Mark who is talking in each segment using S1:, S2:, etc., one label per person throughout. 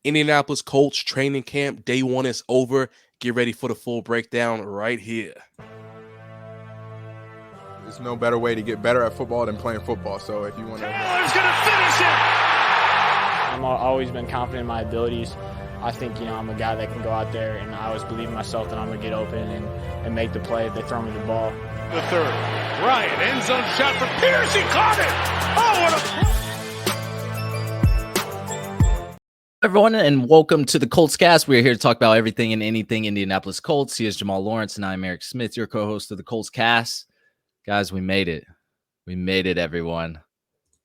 S1: Indianapolis Colts training camp day one is over. Get ready for the full breakdown right here.
S2: There's no better way to get better at football than playing football. So if you want to,
S3: Taylor's going to finish it. I've always been confident in my abilities. I think, I'm a guy that can go out there, and I always believe in myself that I'm going to get open and make the play if they throw me the ball.
S4: The third. Ryan, end zone shot for Pierce. He caught it. Oh, what a...
S5: Everyone, and welcome to the Colts Cast. We're here to talk about everything and anything Indianapolis Colts. He is Jamal Lawrence, and I'm Eric Smith, your co-host of the Colts Cast. Guys, we made it. We made it, everyone.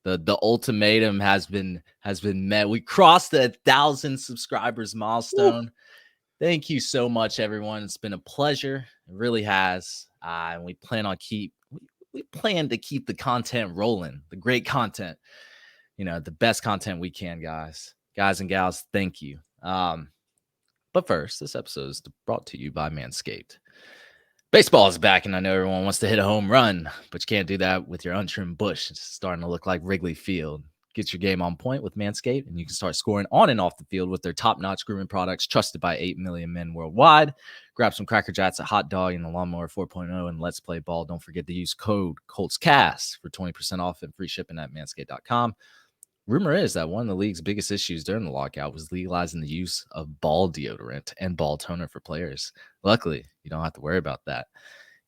S5: The ultimatum has been met. We crossed the 1,000 subscribers milestone. Woo. Thank you so much, everyone. It's been a pleasure. It really has. And we plan to keep the content rolling, the great content. The best content we can, guys. Guys and gals, thank you. But first, this episode is brought to you by Manscaped. Baseball is back, and I know everyone wants to hit a home run, but you can't do that with your untrimmed bush. It's starting to look like Wrigley Field. Get your game on point with Manscaped, and you can start scoring on and off the field with their top-notch grooming products trusted by 8 million men worldwide. Grab some Cracker Jacks, a hot dog, and the Lawnmower 4.0, and let's play ball. Don't forget to use code COLTSCAST for 20% off and free shipping at manscaped.com. Rumor is that one of the league's biggest issues during the lockout was legalizing the use of ball deodorant and ball toner for players. Luckily, you don't have to worry about that.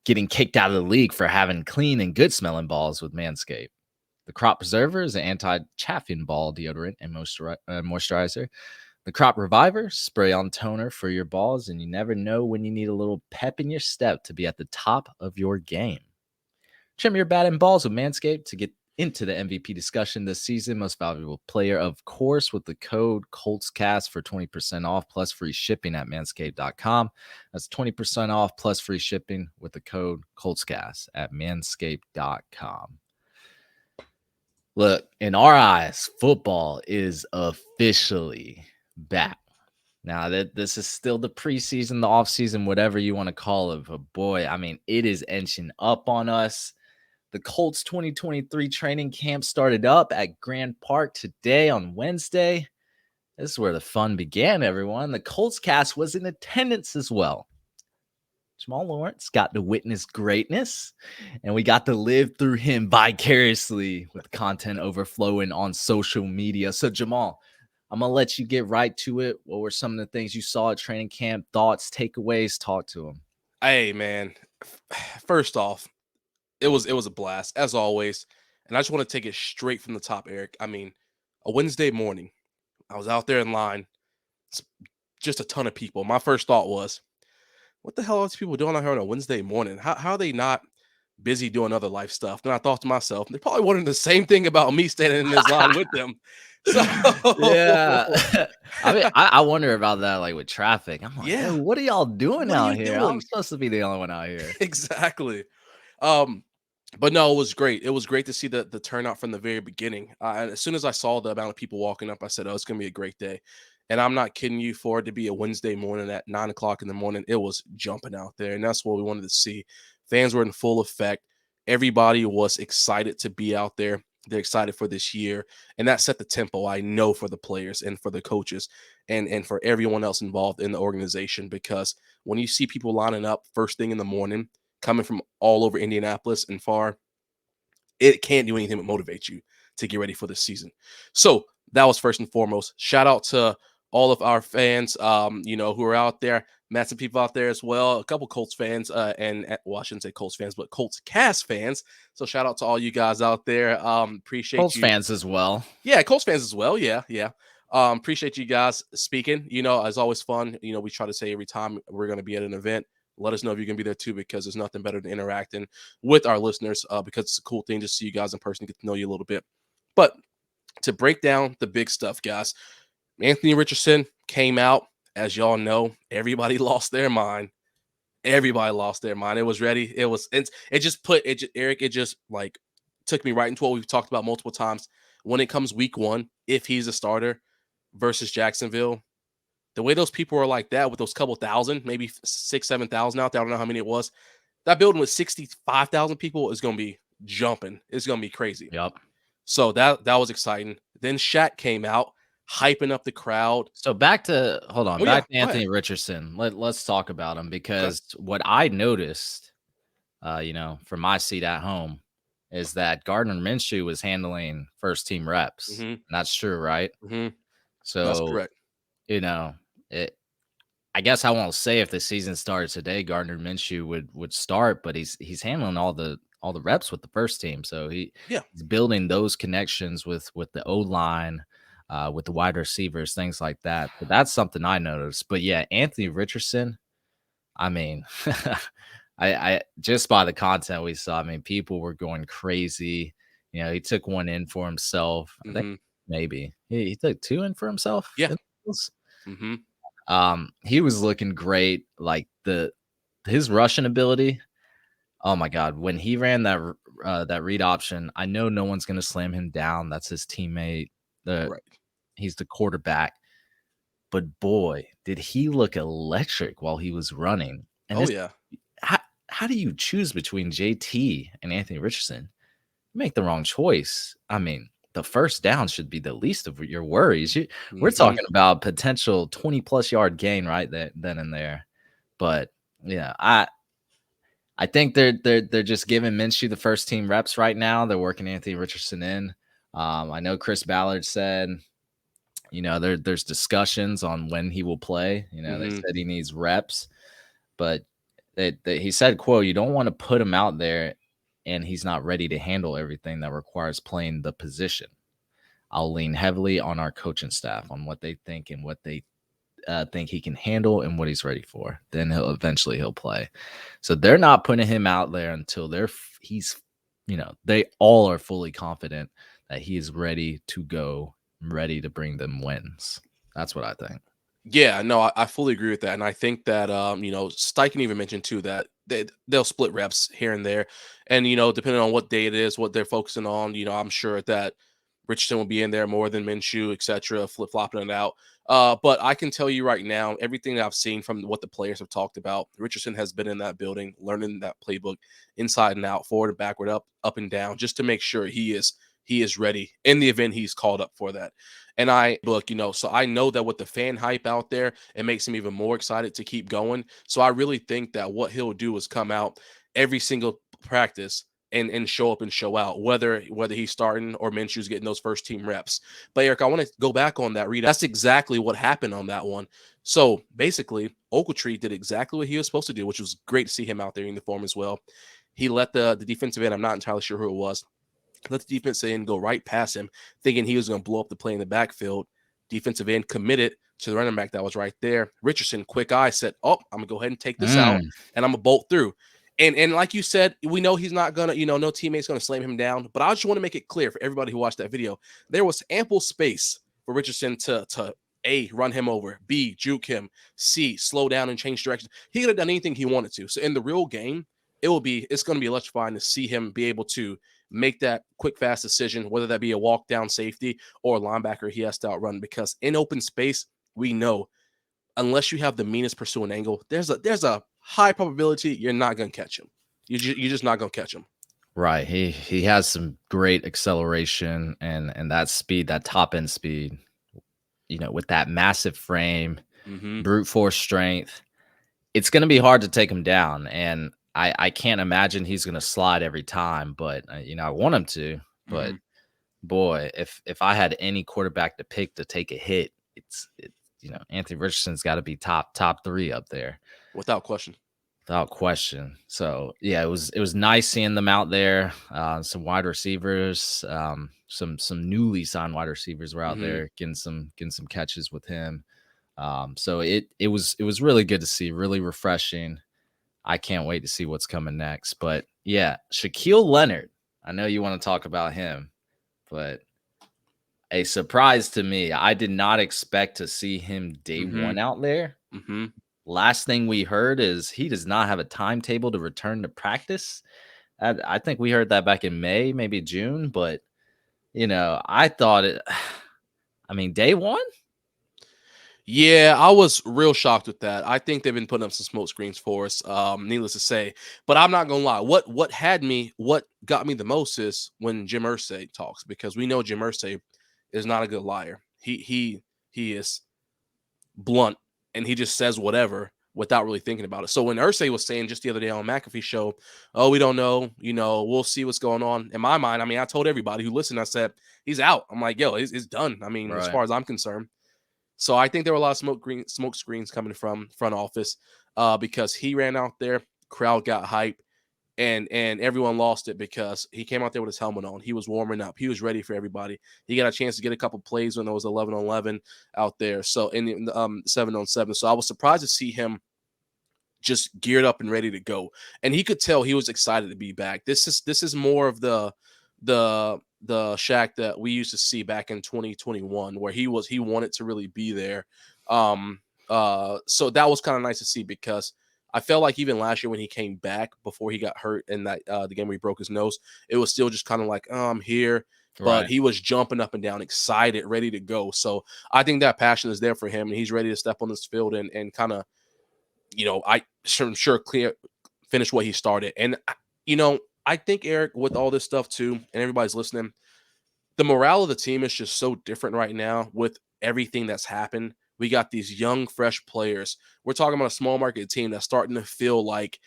S5: Getting kicked out of the league for having clean and good-smelling balls with Manscaped. The Crop Preserver is an anti-chaffing ball deodorant and moisturizer. The Crop Reviver, spray-on toner for your balls, and you never know when you need a little pep in your step to be at the top of your game. Trim your batting balls with Manscaped to get into the MVP discussion this season. Most valuable player, of course, with the code COLTSCAST for 20% off plus free shipping at manscaped.com. That's 20% off plus free shipping with the code COLTSCAST at manscaped.com. Look, in our eyes, football is officially back. Now, that this is still the preseason, the offseason, whatever you want to call it, but boy, it is inching up on us. The Colts 2023 training camp started up at Grand Park today on Wednesday. This is where the fun began, everyone. The Colts cast was in attendance as well. Jamal Lawrence got to witness greatness, and we got to live through him vicariously with content overflowing on social media. So, Jamal, I'm going to let you get right to it. What were some of the things you saw at training camp? Thoughts, takeaways? Talk to him.
S1: Hey, man. First off, it was a blast, as always. And I just want to take it straight from the top, Eric. A Wednesday morning, I was out there in line. It's just a ton of people. My first thought was, what the hell are these people doing out here on a Wednesday morning? How are they not busy doing other life stuff? Then I thought to myself, they're probably wondering the same thing about me standing in this line with them. So
S5: yeah, I wonder about that, like with traffic. I'm like, yeah, hey, what are y'all doing out here? I'm supposed to be the only one out here.
S1: Exactly. But no, it was great. It was great to see the turnout from the very beginning. And as soon as I saw the amount of people walking up, I said, oh, it's going to be a great day. And I'm not kidding you, for it to be a Wednesday morning at 9 o'clock in the morning, it was jumping out there. And that's what we wanted to see. Fans were in full effect. Everybody was excited to be out there. They're excited for this year. And that set the tempo, I know, for the players and for the coaches and for everyone else involved in the organization. Because when you see people lining up first thing in the morning, coming from all over Indianapolis and far, it can't do anything but motivate you to get ready for this season. So that was first and foremost. Shout out to all of our fans, who are out there. Met some people out there as well. A couple Colts fans, I shouldn't say Colts fans, but Colts Cast fans. So shout out to all you guys out there. Appreciate
S5: Colts
S1: you.
S5: fans as well.
S1: Yeah, Colts fans as well. Yeah. Appreciate you guys speaking. It's always fun. We try to say every time we're going to be at an event, let us know if you're going to be there too, because there's nothing better than interacting with our listeners, because it's a cool thing to see you guys in person, get to know you a little bit. But to break down the big stuff, guys, Anthony Richardson came out. As y'all know, everybody lost their mind. Everybody lost their mind. It was ready. Eric, it just like took me right into what we've talked about multiple times. When it comes week one, if he's a starter versus Jacksonville, the way those people are like that with those couple thousand, maybe 6,000, 7,000 out there, I don't know how many it was. That building with 65,000 people is going to be jumping. It's going to be crazy.
S5: Yep.
S1: So that was exciting. Then Shaq came out. hyping up the crowd.
S5: So back to hold on,
S1: Oh yeah,
S5: back to
S1: go ahead.
S5: Anthony Richardson. Let's talk about him
S1: Okay.
S5: because what I noticed, from my seat at home, is that Gardner Minshew was handling first team reps.
S1: Mm-hmm.
S5: And that's true, right?
S1: Mm-hmm. That's
S5: So
S1: correct.
S5: you know, it. I guess I won't say if the season started today, Gardner Minshew would start, but he's handling all the reps with the first team. So
S1: Yeah.
S5: he's building those connections with the O line, with the wide receivers, things like that. But that's something I noticed. But yeah, Anthony Richardson. I mean, I just by the content we saw, I mean, people were going crazy. He took one in for himself. I think
S1: Mm-hmm.
S5: maybe he took two in for himself.
S1: Yeah. Mm-hmm.
S5: He was looking great. Like his rushing ability. Oh my God. When he ran that read option, I know no one's gonna slam him down. That's his teammate.
S1: Right.
S5: He's the quarterback. But boy, did he look electric while he was running. And
S1: Oh
S5: this
S1: yeah.
S5: how do you choose between JT and Anthony Richardson? You make the wrong choice. I mean, the first down should be the least of your worries. We're
S1: Mm-hmm.
S5: talking about potential 20+ yard gain right then and there. But yeah, I think they're just giving Minshew the first team reps right now. They're working Anthony Richardson in. I know Chris Ballard said, there's discussions on when he will play. They
S1: Mm-hmm.
S5: said he needs reps, but he said, "quote You don't want to put him out there, and he's not ready to handle everything that requires playing the position. I'll lean heavily on our coaching staff on what they think and what they think he can handle and what he's ready for. Then he'll play." So they're not putting him out there until they all are fully confident that he is ready to go, ready to bring them wins. That's what I think.
S1: Yeah, no, I fully agree with that, and I think that Steichen even mentioned too that they'll split reps here and there, and depending on what day it is, what they're focusing on, I'm sure that Richardson will be in there more than Minshew, etc., flip flopping it out. But I can tell you right now, everything that I've seen from what the players have talked about, Richardson has been in that building, learning that playbook inside and out, forward and backward, up and down, just to make sure he is ready in the event he's called up for that. And so I know that with the fan hype out there, it makes him even more excited to keep going. So I really think that what he'll do is come out every single practice and show up and show out, whether he's starting or Minshew's getting those first team reps. But Eric, I want to go back on that read. That's exactly what happened on that one. So basically, Ogletree did exactly what he was supposed to do, which was great to see him out there in uniform as well. He let the defensive end, I'm not entirely sure who it was, let the defense end go right past him, thinking he was going to blow up the play in the backfield. Defensive end committed to the running back that was right there. Richardson, quick eye, said, "Oh, I'm gonna go ahead and take this out, and I'm gonna bolt through." And like you said, we know he's not gonna, no teammate's gonna slam him down. But I just want to make it clear for everybody who watched that video, there was ample space for Richardson to A, run him over, B, juke him, C, slow down and change direction. He could have done anything he wanted to. So in the real game, it's going to be electrifying to see him be able to make that quick, fast decision, whether that be a walk down safety or a linebacker he has to outrun. Because in open space, we know unless you have the meanest pursuing angle, there's a high probability you're not going to catch him. You're just not going to catch him.
S5: Right. He has some great acceleration and that speed, that top end speed, with that massive frame, brute force strength. It's going to be hard to take him down. And I can't imagine he's going to slide every time, but I want him to. But boy, if I had any quarterback to pick to take a hit, it's Anthony Richardson's got to be top 3 up there,
S1: without question.
S5: Without question. So yeah, it was nice seeing them out there. Some wide receivers, some newly signed wide receivers were out there getting some catches with him. So it was really good to see, really refreshing. I can't wait to see what's coming next. But yeah, Shaquille Leonard. I know you want to talk about him, but a surprise to me. I did not expect to see him day one out there. Last thing we heard is he does not have a timetable to return to practice. I think we heard that back in May, maybe June, but I thought day one.
S1: Yeah, I was real shocked with that. I think they've been putting up some smoke screens for us, needless to say. But I'm not gonna lie. What got me the most is when Jim Irsay talks, because we know Jim Irsay is not a good liar. He is blunt, and he just says whatever without really thinking about it. So when Irsay was saying just the other day on McAfee's show, oh, we don't know, we'll see what's going on. In my mind, I mean, I told everybody who listened, I said, he's out. I'm like, yo, it's done. I mean, as far as I'm concerned. So I think there were a lot of smoke screens coming from front office because he ran out there, crowd got hype, and everyone lost it because he came out there with his helmet on. He was warming up. He was ready for everybody. He got a chance to get a couple plays when there was 11-on-11 out there. So in 7-on-7. So I was surprised to see him just geared up and ready to go. And he could tell he was excited to be back. This is more of the Shaq that we used to see back in 2021, where he wanted to really be there. So that was kind of nice to see, because I felt like even last year when he came back before he got hurt in that the game where he broke his nose, it was still just kind of like, oh, I'm here. But he was jumping up and down, excited, ready to go. So I think that passion is there for him, and he's ready to step on this field and kind of, I'm sure finish what he started. And, I think, Eric, with all this stuff too, and everybody's listening, the morale of the team is just so different right now with everything that's happened. We got these young, fresh players. We're talking about a small market team that's starting to feel like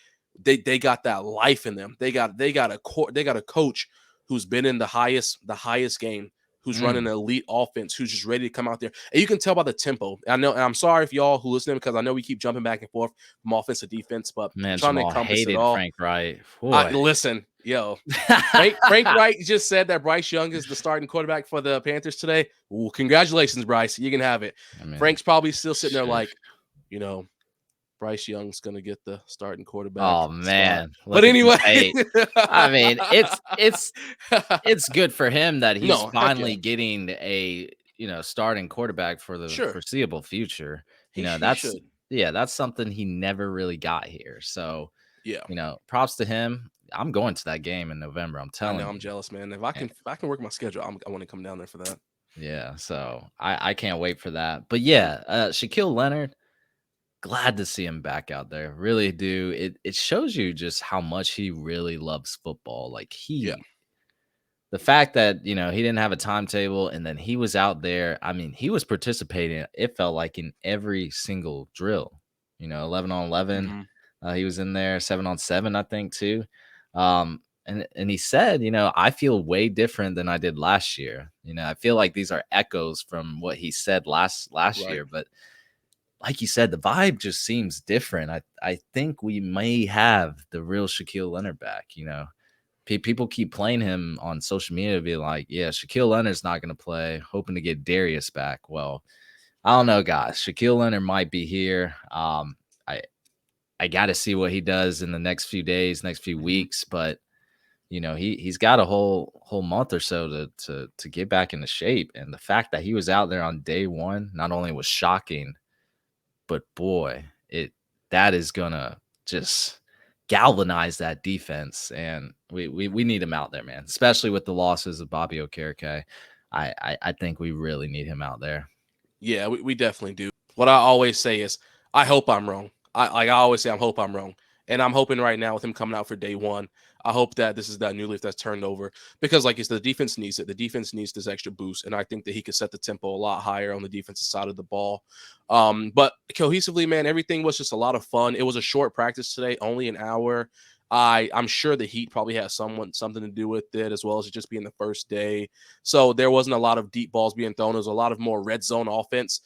S1: they got that life in them. They got a coach who's been in the highest game, who's running an elite offense, who's just ready to come out there. And you can tell by the tempo. I know, and I'm sorry if y'all who listen, because I know we keep jumping back and forth from offense to defense, but
S5: man,
S1: trying
S5: Jamal
S1: to encompass
S5: hated
S1: it all.
S5: Frank Wright.
S1: Listen, yo, Frank Wright just said that Bryce Young is the starting quarterback for the Panthers today. Ooh, congratulations, Bryce. You can have it. Frank's probably still sitting there like, Bryce Young's gonna get the starting quarterback.
S5: Oh man!
S1: But anyway,
S5: I mean, it's good for him that he's finally getting a starting quarterback for the foreseeable future. That's something he never really got here. So props to him. I'm going to that game in November. I'm telling you.
S1: I'm jealous, man. If I can work my schedule, I want to come down there for that.
S5: Yeah, so I can't wait for that. But yeah, Shaquille Leonard. Glad to see him back out there. Really do. It shows you just how much he really loves football. Like the fact that, he didn't have a timetable and then he was out there. I mean, he was participating, it felt like, in every single drill, 11-on-11. He was in there 7-on-7, I think, too. And he said, I feel way different than I did last year. I feel like these are echoes from what he said last year, but like you said, the vibe just seems different. I think we may have the real Shaquille Leonard back. People keep playing him on social media, be like, yeah, Shaquille Leonard's not going to play, hoping to get Darius back. Well, I don't know, guys. Shaquille Leonard might be here. I got to see what he does in the next few days, next few weeks, but he's got a whole month or so to get back into shape. And the fact that he was out there on day one not only was shocking, but boy, that is gonna just galvanize that defense, and we need him out there, man. Especially with the losses of Bobby Okereke, I think we really need him out there.
S1: Yeah, we definitely do. What I always say is, I hope I'm wrong. I always say, I hope I'm wrong, and I'm hoping right now with him coming out for day one, I hope that this is that new leaf that's turned over, because like you said, the defense needs it. The defense needs this extra boost, and I think that he could set the tempo a lot higher on the defensive side of the ball. But cohesively, man, everything was just a lot of fun. It was a short practice today, only an hour. I'm sure the heat probably has something to do with it, as well as it just being the first day. So there wasn't a lot of deep balls being thrown. There was a lot of more red zone offense,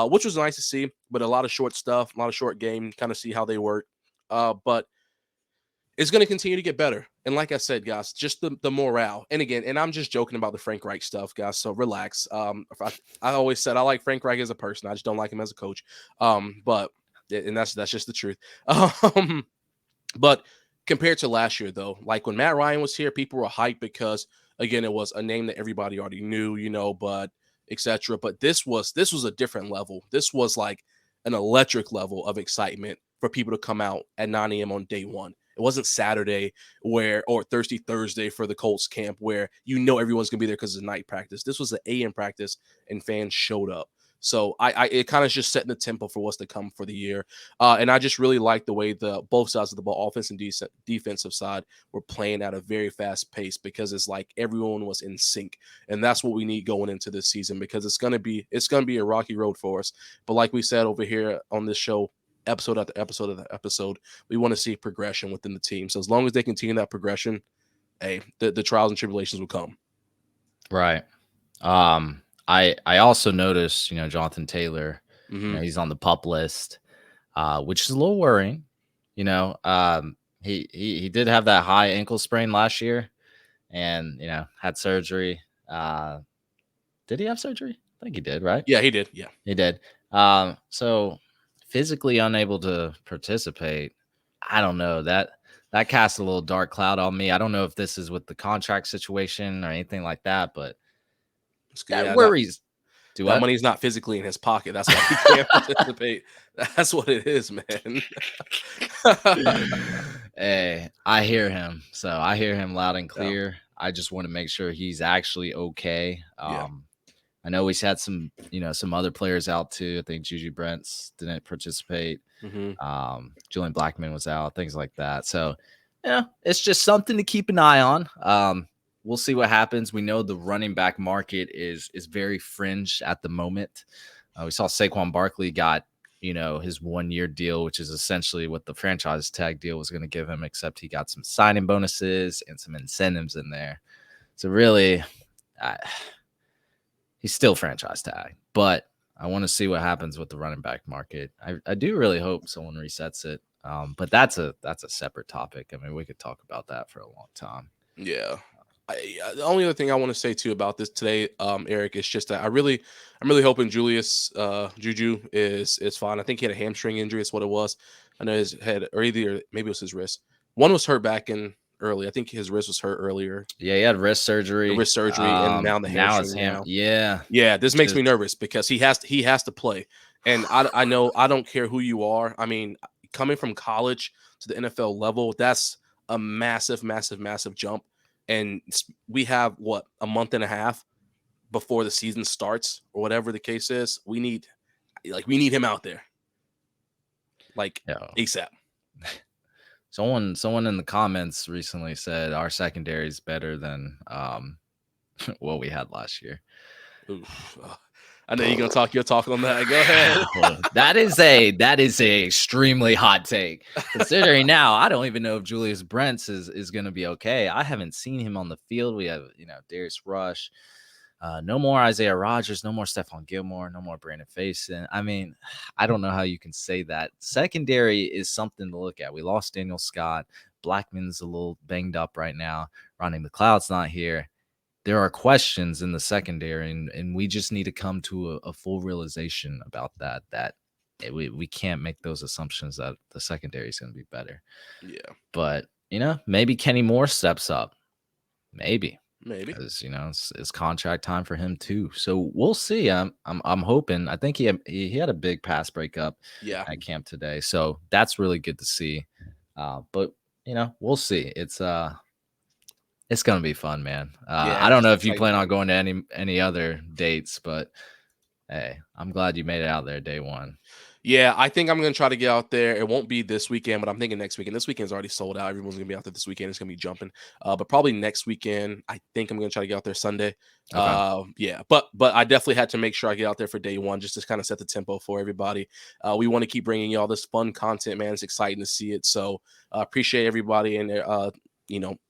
S1: which was nice to see, but a lot of short stuff, a lot of short game, kind of see how they work. But it's going to continue to get better. And like I said, guys, just the morale. And again, and I'm just joking about the Frank Reich stuff, guys, so relax. I always said I like Frank Reich as a person. I just don't like him as a coach. But that's just the truth. But compared to last year, though, like when Matt Ryan was here, people were hyped because, again, it was a name that everybody already knew, but etc. But this was a different level. This was like an electric level of excitement for people to come out at 9 a.m. on day one. It wasn't Saturday or Thursday for the Colts camp where everyone's going to be there because it's night practice. This was an AM practice and fans showed up. So it kind of just setting the tempo for what's to come for the year. And I just really like the way both sides of the ball, offense and defensive side, were playing at a very fast pace, because it's like everyone was in sync. And that's what we need going into this season, because it's gonna be a rocky road for us. But like we said over here on this show, episode after episode, we want to see progression within the team. So as long as they continue that progression, hey, the trials and tribulations will come.
S5: Right. I also noticed, Jonathan Taylor, he's on the PUP list, which is a little worrying. He did have that high ankle sprain last year, and had surgery. Did he have surgery? I think he did, right?
S1: Yeah, he did. Yeah,
S5: he did. So physically unable to participate. I don't know, that casts a little dark cloud on me. I don't know if this is with the contract situation or anything like that, but that worries.
S1: That money's not physically in his pocket. That's why he can't participate. That's what it is, man.
S5: Hey, I hear him. So I hear him loud and clear. Yeah. I just want to make sure he's actually okay. I know he's had some other players out too. I think Juju Brents didn't participate. Julian Blackman was out, things like that. So, it's just something to keep an eye on. We'll see what happens. We know the running back market is very fringe at the moment. We saw Saquon Barkley got, his 1-year deal, which is essentially what the franchise tag deal was going to give him, except he got some signing bonuses and some incentives in there. So really, he's still franchise tag, but I want to see what happens with the running back market. I do really hope someone resets it. But that's a separate topic. I mean, we could talk about that for a long time.
S1: Yeah. The only other thing I want to say too about this today, Eric, is just that I'm really hoping Juju is fine. I think he had a hamstring injury. Is what it was. I know his head, or maybe it was his wrist. One was hurt back in early. I think his wrist was hurt earlier.
S5: Yeah, he had wrist surgery.
S1: And now the hamstring. Yeah. This makes me nervous, because he has to play. And I know, I don't care who you are. I mean, coming from college to the NFL level, that's a massive, massive, massive jump. And we have a month and a half before the season starts, or whatever the case is. We need him out there, ASAP.
S5: Someone in the comments recently said our secondary is better than what we had last year.
S1: Oof. I know you're talking on that. Go ahead.
S5: That is a extremely hot take. Considering now, I don't even know if Julius Brents is going to be okay. I haven't seen him on the field. We have Darius Rush, no more Isaiah Rodgers, no more Stephon Gilmore, no more Brandon Faison. I mean, I don't know how you can say that. Secondary is something to look at. We lost Daniel Scott. Blackman's a little banged up right now. Ronnie McLeod's not here. There are questions in the secondary, and we just need to come to a full realization about that we can't make those assumptions that the secondary is going to be better.
S1: Yeah.
S5: But, maybe Kenny Moore steps up. Maybe.
S1: Because,
S5: it's contract time for him too. So we'll see. I'm hoping. I think he had a big pass breakup at camp today. So that's really good to see. But, we'll see. It's going to be fun, man. I don't know if you plan on going to any other dates, but hey, I'm glad you made it out there day one.
S1: Yeah, I think I'm going to try to get out there. It won't be this weekend, but I'm thinking next weekend. This weekend's already sold out. Everyone's going to be out there this weekend. It's going to be jumping. But probably next weekend, I think I'm going to try to get out there Sunday. Okay. But I definitely had to make sure I get out there for day one, just to kind of set the tempo for everybody. We want to keep bringing you all this fun content, man. It's exciting to see it. So appreciate everybody and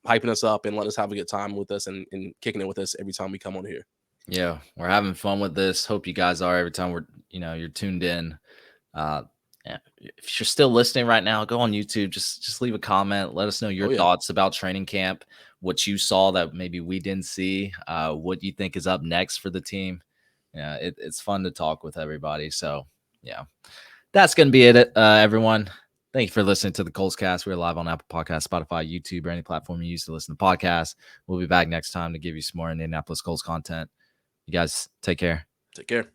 S1: hyping us up and letting us have a good time with us and kicking it with us every time we come on here.
S5: Yeah, we're having fun with this. Hope you guys are every time you're tuned in. If you're still listening right now, go on YouTube. Just leave a comment. Let us know your thoughts about training camp, what you saw that maybe we didn't see, what you think is up next for the team. Yeah, it's fun to talk with everybody. So yeah, that's gonna be it, everyone. Thank you for listening to the Colts Cast. We're live on Apple Podcasts, Spotify, YouTube, or any platform you use to listen to podcasts. We'll be back next time to give you some more Indianapolis Colts content. You guys take care.
S1: Take care.